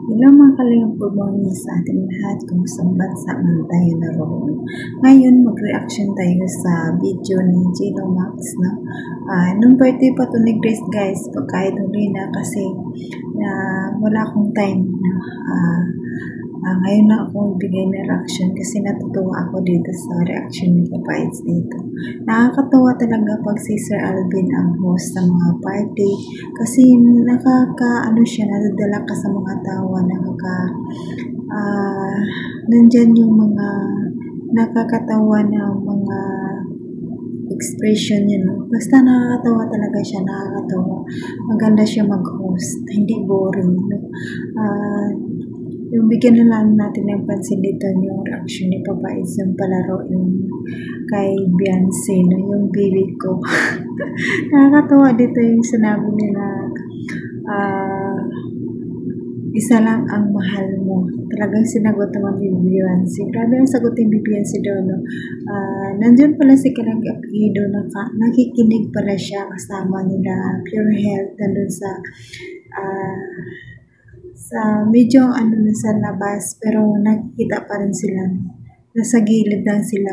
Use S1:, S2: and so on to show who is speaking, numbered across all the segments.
S1: Hello mga kalingap, good morning sa ating lahat kung saan bansa man tayo naroon. Ngayon, mag-reaction tayo sa video ni Gino Max. No? Nung birthday pa to ni Grace guys, pagkain huli na kasi wala akong time. No? Ngayon na ako bigay na reaction kasi natutuwa ako dito sa reaction ni Papaids dito. Nakakatawa talaga pag si Sir Alvin ang host sa mga party kasi siya, nadadala ka sa mga tawa, nandyan yung mga nakakatawa na mga expression niya, no? Basta nakakatawa talaga siya, nakakatawa. Maganda siya mag-host, hindi boring, no? Yung bigyan na lang natin ng pansin dito yung reaction ni Papaids yung palaro yung kay Beyonce, no? Yung baby ko. Nakakatawa dito yung sinabi nila, isa lang ang mahal mo. Talagang sinagot naman ni Beyonce. Grabe ang sagot ni Beyonce doon. No? Nandiyan pala si Karang Apido, nakikinig pala siya kasama nila Pure Health nandun sa medyo sa labas, pero nakikita pa rin sila. Nasa gilid lang sila.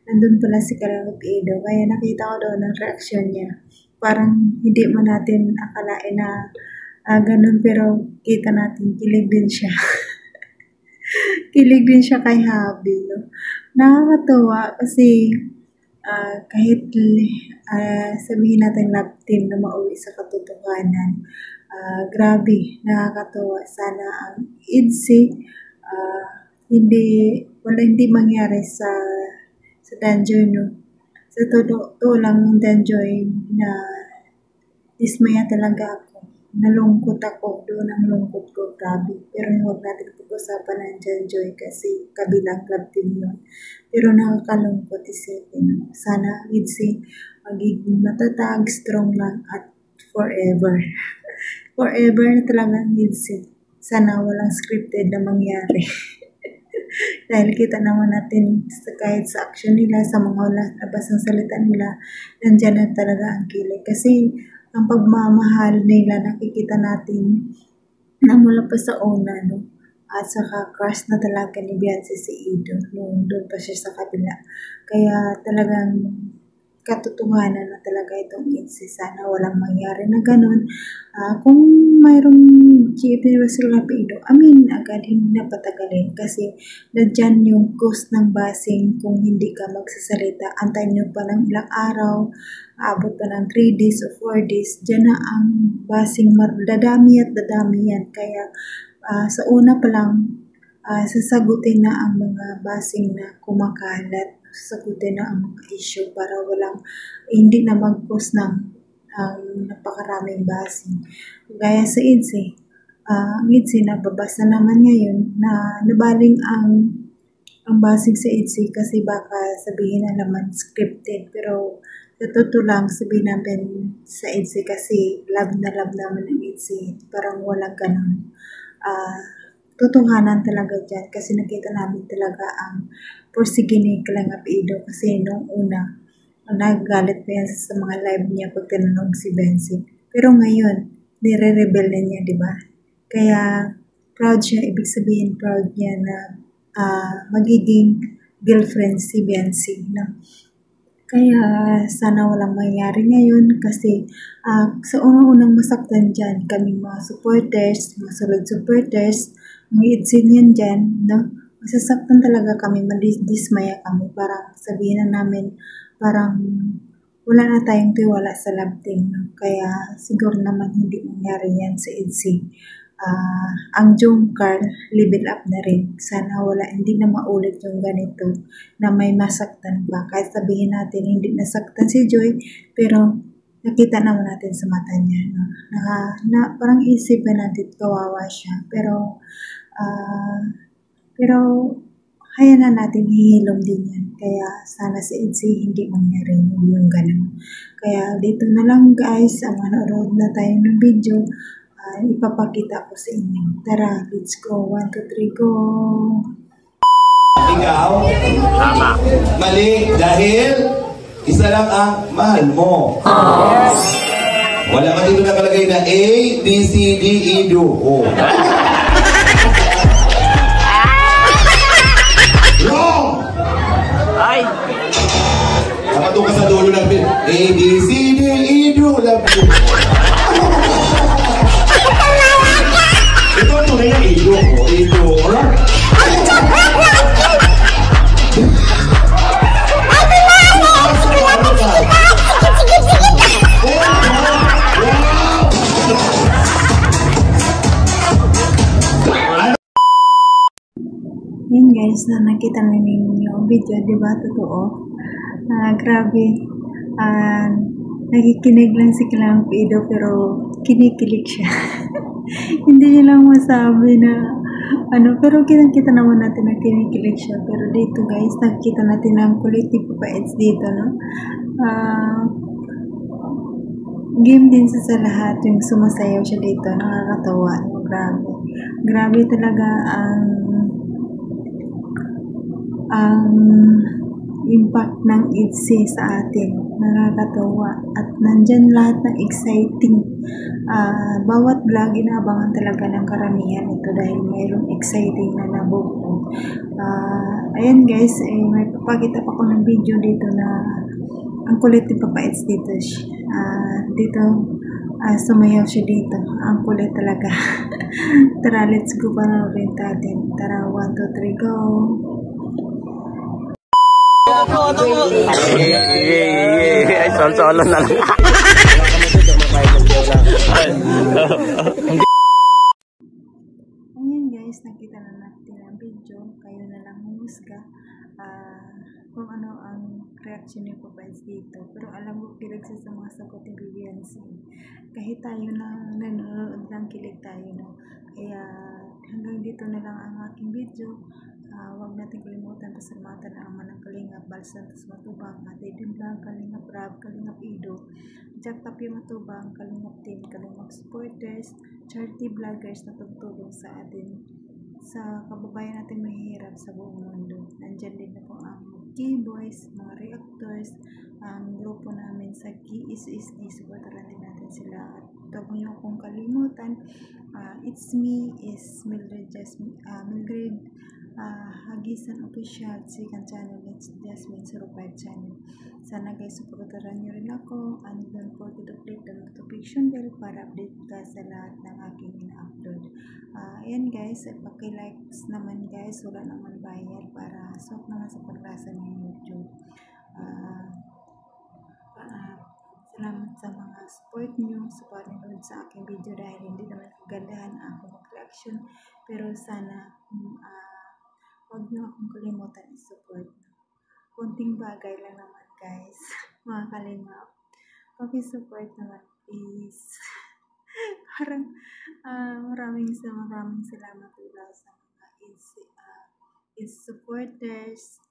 S1: Nandun pala si Karang Apido. Kaya nakita ko doon ang reaksyon niya. Parang hindi man natin akalain na ganun, pero kita natin kilig din siya. Kilig din siya kay Habi. No? Nakakatawa kasi kahit sabihin natin love team na mauwi sa katotohanan, grabe, nakakatawa. Sana ang IDSI hindi mangyari sa Danjoy, no? Sa totoo lang yung Danjoy na dismaya talaga ako. Nalungkot ako, doon ang lungkot ko, grabe. Pero huwag natin pag-usapan ng Danjoy kasi kabilang club team yun. Pero nakakalungkot isipin. Sana IDSI magiging matatag, strong lang at forever. Forever na talagang IDSI. Sana walang scripted na mangyari. Dahil kita naman natin kahit sa action nila, sa mga labas ng salita nila, nandyan na talaga ang kilig. Kasi ang pagmamahal nila nakikita natin na mula pa sa una, no? At saka crush na talaga ni Beyonce si Ido nung doon pa siya sa kabila. Kaya talagang katotohanan na talaga itong IDSI. Sana walang mangyari na ganun. Kung mayroong GP sila Ido, agad hindi na patagalin kasi nadyan yung cost ng basing. Kung hindi ka magsasalita, antayin nyo pa ng ilang araw, abot pa ng 3 days o 4 days, dyan na ang basing dadami at dadami yan. Kaya sa una pa lang, sasagutin na ang mga basing na kumakalat, sasagutin na ang mga issue para hindi na mag-cause ng napakaraming basing. Gaya sa IDSI, ang IDSI nababasa naman ngayon na nabaling ang basing sa IDSI kasi baka sabihin na naman scripted, pero sa totoo lang sabihin namin sa IDSI kasi love naman ng IDSI, parang walang ganun. Totohanan talaga dyan kasi nakita namin talaga ang porsige ni Karang Apido kasi nung una nagagalit pa yan sa mga live niya pag tinanong si Benzi, pero ngayon nire-rebel na niya, diba? Kaya proud siya, ibig sabihin proud niya na magiging girlfriend si Benzi, no? Kaya sana walang mangyari ngayon kasi sa unang masaktan dyan kaming mga supporters, mga solid supporters, mga IDSI niyan dyan, no? Masasaktan talaga kami, madismaya kami, parang sabihin na namin, parang wala na tayong tiwala sa love team, no? Kaya siguro naman hindi mangyari yan sa IDSI. Ang Jungkar, level up na rin. Sana hindi na maulit yung ganito na may masaktan pa. Kahit sabihin natin hindi nasaktan si Joy, pero nakita naman natin sa mata niya. No? Parang isipin natin kawawa siya. Pero hayaan na natin hihilom din yan. Kaya sana sa IDSI hindi mangyari yung ganun. Kaya dito na lang guys, manood na tayo ng video. Ipapakita ko sa inyo. Tara, let's go. 1, 2, 3, go!
S2: Ikaw?
S3: Tama.
S2: Mali, dahil isa lang ang mahal mo. Wala man dito nakalagay na A, B, C, D, E, do. Oh.
S1: Yun guys, na nakita na ninyo yung video, di ba? Totoo. Grabe. Nakikinig lang si Kilang Pido pero kinikilig siya. Hindi niya lang masabi na ano, pero kita naman natin na kinikilig siya. Pero dito guys, nakikita natin ang kulit ni Papa Eds dito, no? Game din sa lahat yung sumasayaw siya dito. Nakakatawa. Grabe. Grabe talaga ang impact ng ITZY sa atin. Nakakatawa. At nandyan lahat ng exciting. Bawat vlog, inaabangan talaga ng karamihan ito dahil mayroong exciting na nabubuo. Ayan guys, may papakita pa ko ng video dito na ang kulit ni Papa Eds dito. Dito, sumayaw siya dito. Ang kulit talaga. Tara, let's go pa na rin natin. Tara, 1, 2, 3, go!
S3: Ay, sol-solo na lang.
S1: Ayan guys, nakita na natin ang video. Kayo na lang humusga kung ano ang reaction ni Papa Eds dito. Pero alam mo, kilig siya sa mga sagot ni Viviancy. Kahit tayo na nanonood lang, kilig tayo na. Kaya hanggang dito na lang ang aking video. Huwag natin kalimutan pasalamatan ang manang Kalingap, Bal Santos Matubang, Ate Dimblang, Kalingap Rab, Kalingap Ido, Jack Tapio Matubang, Kalingap Team, Kalingap Supporters, charity vloggers na tugtulong sa atin, sa kababayan natin mahihirap sa buong mundo. Nandyan din na po ang K-Boys, mga reactors, ang grupo namin sa KSSD, supportaran din natin sila. At huwag niyo akong kalimutan, it's me, is Mildred Hagisan Official, second channel, it's Jasmine 05 channel. Sana guys, supportaran nyo rin ako, and don't forget to click the notification bell para update ka sa lahat ng aking ina-upload. Ayan guys, paki-likes naman guys, wala naman bayad para swak naman sa paglasa ng YouTube. Salamat sa mga support nyo sa panonood sa aking video dahil hindi naman kagandahan ako mag-reaction, pero sana huwag nyo akong kalimutan i-support. Konting bagay lang naman guys, mga Kalingap. Paki-support naman please. Parang maraming salamat ulit sa mga ITZY supporters,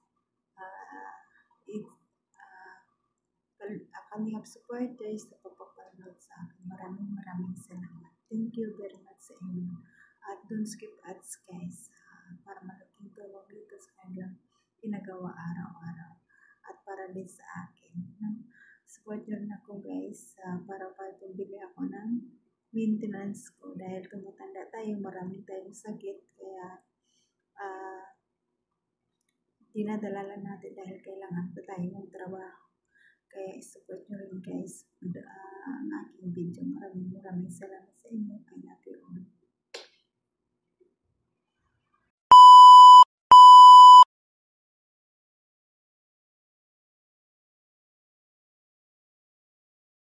S1: Kalingap supporters na papapanood sa akin. Maraming salamat. Thank you very much sa inyo. At don't skip ads guys, para malaking tulong dito sa kanilang ginagawa araw-araw. At para din sa akin. Support nyo rin ako guys, para pabili ako ng maintenance ko. Dahil tumatanda tayo, maraming tayong sakit. Kaya dinadala lang natin dahil kailangan pa tayo ng trabaho. Kaya support nyo rin guys ang aking video. Maraming salamat sa inyo.